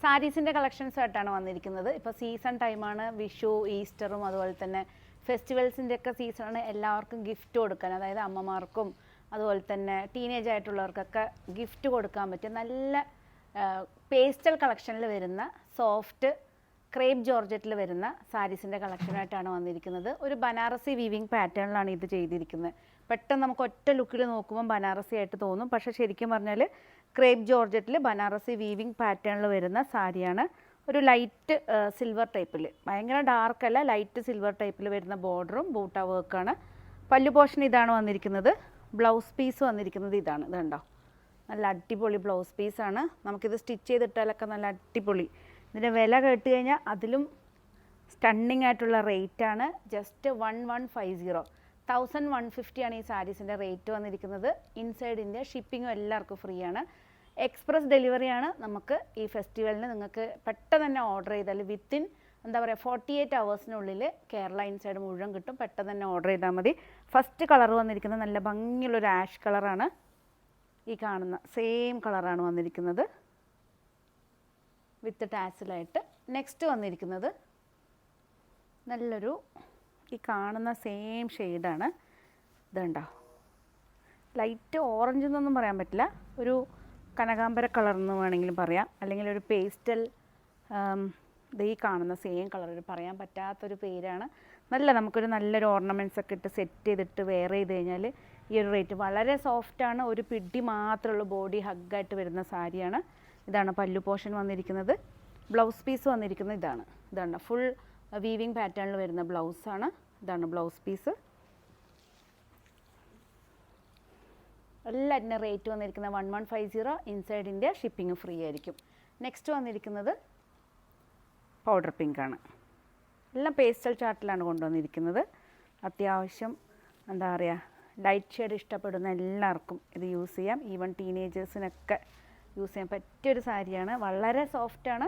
സാരീസിൻ്റെ collections ആയിട്ടാണ് വന്നിരിക്കുന്നത്. ഇപ്പോൾ സീസൺ ടൈമാണ്, വിഷു, ഈസ്റ്ററും അതുപോലെ തന്നെ ഫെസ്റ്റിവൽസിൻ്റെ ഒക്കെ സീസണാണ്. എല്ലാവർക്കും ഗിഫ്റ്റ് കൊടുക്കാൻ, അതായത് അമ്മമാർക്കും അതുപോലെ തന്നെ ടീനേജ് ആയിട്ടുള്ളവർക്കൊക്കെ ഗിഫ്റ്റ് കൊടുക്കാൻ പറ്റിയ നല്ല പേസ്റ്റൽ കളക്ഷനിൽ വരുന്ന സോഫ്റ്റ് ക്രേപ്പ് ജോർജറ്റിൽ വരുന്ന സാരീസിൻ്റെ കളക്ഷനായിട്ടാണ് വന്നിരിക്കുന്നത്. ഒരു ബനാറസി വീവിങ് പാറ്റേണിലാണ് ഇത് ചെയ്തിരിക്കുന്നത്. പെട്ടെന്ന് നമുക്ക് ഒറ്റ ലുക്കിൽ നോക്കുമ്പോൾ ബനാറസി ആയിട്ട് തോന്നും, പക്ഷേ ശരിക്കും പറഞ്ഞാൽ ക്രേപ്പ് ജോർജറ്റിൽ ബനാറസി വീവിങ് പാറ്റേണിൽ വരുന്ന സാരിയാണ്. ഒരു ലൈറ്റ് സിൽവർ ടൈപ്പിൽ, ഭയങ്കര ഡാർക്കല്ല, ലൈറ്റ് സിൽവർ ടൈപ്പിൽ വരുന്ന ബോർഡറും ബൂട്ട വർക്കാണ്. പല്ലു പോർഷൻ ഇതാണ് വന്നിരിക്കുന്നത്. ബ്ലൗസ് പീസ് വന്നിരിക്കുന്നത് ഇതാണ്. ഇതുണ്ടോ, നല്ല അടിപൊളി ബ്ലൗസ് പീസാണ്. നമുക്കിത് സ്റ്റിച്ച് ചെയ്തിട്ടാലൊക്കെ നല്ല അടിപൊളി. ഇതിൻ്റെ വില കേട്ട് കഴിഞ്ഞാൽ അതിലും സ്റ്റണ്ണിങ് ആയിട്ടുള്ള റേറ്റാണ്. ജസ്റ്റ് 1150, 1150 ആണ് ഈ സാരീസിൻ്റെ റേറ്റ് വന്നിരിക്കുന്നത്. ഇൻസൈഡ് ഇന്ത്യ ഷിപ്പിങ്ങും എല്ലാവർക്കും ഫ്രീ ആണ്. എക്സ്പ്രസ് ഡെലിവറിയാണ്. നമുക്ക് ഈ ഫെസ്റ്റിവലിന് നിങ്ങൾക്ക് പെട്ടെന്ന് തന്നെ ഓർഡർ ചെയ്താൽ വിത്തിൻ 48 അവേഴ്സിനുള്ളിൽ കേരള ഇൻസൈഡ് മുഴുവൻ കിട്ടും. പെട്ടെന്ന് തന്നെ ഓർഡർ ചെയ്താൽ മതി. ഫസ്റ്റ് കളർ വന്നിരിക്കുന്നത് നല്ല ഭംഗിയുള്ളൊരു ആഷ് കളറാണ്. ഈ കാണുന്ന സെയിം കളറാണ് വന്നിരിക്കുന്നത് വിത്ത് ടാസിലായിട്ട്. നെക്സ്റ്റ് വന്നിരിക്കുന്നത് നല്ലൊരു ഈ കാണുന്ന സെയിം ഷെയ്ഡാണ്. ഇതുണ്ടോ, ലൈറ്റ് ഓറഞ്ച് എന്നൊന്നും പറയാൻ പറ്റില്ല, ഒരു കനകാംബര കളർ എന്ന് വേണമെങ്കിലും പറയാം, അല്ലെങ്കിൽ ഒരു പേസ്റ്റൽ. ഇത് ഈ കാണുന്ന സെയിം കളർ, ഒരു പറയാൻ പറ്റാത്തൊരു പേരാണ്. നമുക്കൊരു നല്ലൊരു ഓർണമെൻറ്റ്സ് ഒക്കെ ഇട്ട് സെറ്റ് ചെയ്തിട്ട് വെയർ ചെയ്ത് കഴിഞ്ഞാൽ ഈ ഒരു റേറ്റ്. വളരെ സോഫ്റ്റാണ്, ഒരു പിടി മാത്രമുള്ള ബോഡി ഹഗ്ഗായിട്ട് വരുന്ന സാരിയാണ്. ഇതാണ് പല്ലു പോർഷൻ വന്നിരിക്കുന്നത്. ബ്ലൗസ് പീസ് വന്നിരിക്കുന്നത് ഇതാണ് ഫുൾ വീവിങ് പാറ്റേണിൽ വരുന്ന ബ്ലൗസാണ്. ഇതാണ് ബ്ലൗസ് പീസ്. എല്ലാറ്റിൻ്റെ റേറ്റ് വന്നിരിക്കുന്നത് 1150. ഇൻസൈഡ് ഇന്ത്യ ഷിപ്പിംഗ് ഫ്രീ ആയിരിക്കും. നെക്സ്റ്റ് വന്നിരിക്കുന്നത് പൗഡർ പിങ്കാണ്. എല്ലാം പേസ്റ്റൽ ചാർട്ടിലാണ് കൊണ്ടുവന്നിരിക്കുന്നത്. അത്യാവശ്യം എന്താ പറയുക, ലൈറ്റ് ഷെയ്ഡ് ഇഷ്ടപ്പെടുന്ന എല്ലാവർക്കും ഇത് യൂസ് ചെയ്യാം. ഈവൻ ടീനേജേഴ്സിനൊക്കെ യൂസ് ചെയ്യാൻ പറ്റിയൊരു സാരിയാണ്. വളരെ സോഫ്റ്റാണ്,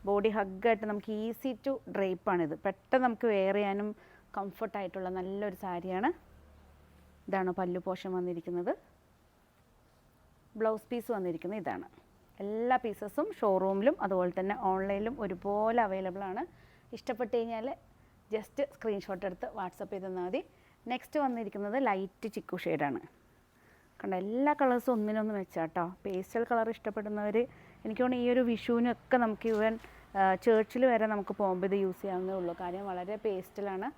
ബോഡി ഹഗ്ഗായിട്ട് നമുക്ക് ഈസി ടു ഡ്രൈപ്പാണിത്. പെട്ടെന്ന് നമുക്ക് വെയർ ചെയ്യാനും കംഫർട്ടായിട്ടുള്ള നല്ലൊരു സാരിയാണ്. ഇതാണ് പല്ലു പോർഷൻ വന്നിരിക്കുന്നത്. ബ്ലൗസ് പീസ് വന്നിരിക്കുന്നത് ഇതാണ്. എല്ലാ പീസസും ഷോറൂമിലും അതുപോലെ തന്നെ ഓൺലൈനിലും ഒരുപോലെ അവൈലബിൾ ആണ്. ഇഷ്ടപ്പെട്ട് കഴിഞ്ഞാൽ ജസ്റ്റ് സ്ക്രീൻഷോട്ട് എടുത്ത് വാട്സപ്പ് ചെയ്ത് തന്നാൽ മതി. നെക്സ്റ്റ് വന്നിരിക്കുന്നത് ലൈറ്റ് ചിക്കു ഷെയ്ഡാണ്. കണ്ട, എല്ലാ കളേഴ്സും ഒന്നിനൊന്ന് വെച്ചാട്ടോ. പേസ്റ്റൽ കളർ ഇഷ്ടപ്പെടുന്നവർ, എനിക്ക് തോന്നുന്നു ഈ ഒരു വിഷുവിനൊക്കെ നമുക്ക് ഈവൻ ചേർച്ചിൽ വരെ നമുക്ക് പോകുമ്പോൾ ഇത് യൂസ് ചെയ്യാവുന്നേ ഉള്ളൂ. കാര്യം വളരെ പേസ്റ്റലാണ്.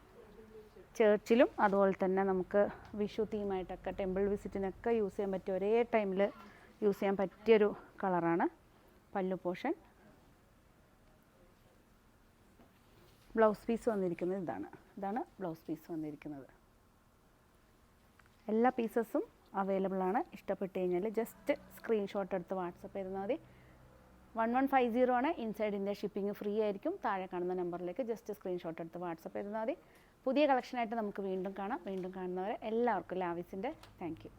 ചേർച്ചിലും അതുപോലെ തന്നെ നമുക്ക് വിഷു തീമായിട്ടൊക്കെ ടെമ്പിൾ വിസിറ്റിനൊക്കെ യൂസ് ചെയ്യാൻ പറ്റിയ, ഒരേ ടൈമിൽ യൂസ് ചെയ്യാൻ പറ്റിയൊരു കളറാണ്. പല്ലു പോർഷൻ. ബ്ലൗസ് പീസ് വന്നിരിക്കുന്നത് ഇതാണ് ബ്ലൗസ് പീസ് വന്നിരിക്കുന്നത്. എല്ലാ പീസസും അവൈലബിൾ ആണ്. ഇഷ്ടപ്പെട്ട് കഴിഞ്ഞാൽ ജസ്റ്റ് സ്ക്രീൻഷോട്ട് എടുത്ത് വാട്സപ്പ് ചെയ്താൽ മതി. 1150 ആണ്. ഇൻസൈഡ് ഇന്ത്യ ഷിപ്പിംഗ് ഫ്രീ ആയിരിക്കും. താഴെ കാണുന്ന നമ്പറിലേക്ക് ജസ്റ്റ് സ്ക്രീൻഷോട്ട് എടുത്ത് വാട്സപ്പ് ചെയ്താൽ മതി. പുതിയ കളക്ഷനായിട്ട് നമുക്ക് വീണ്ടും കാണാം. വീണ്ടും കാണുന്നവരെ എല്ലാവർക്കും ലാവിസിൻ്റെ താങ്ക് യു.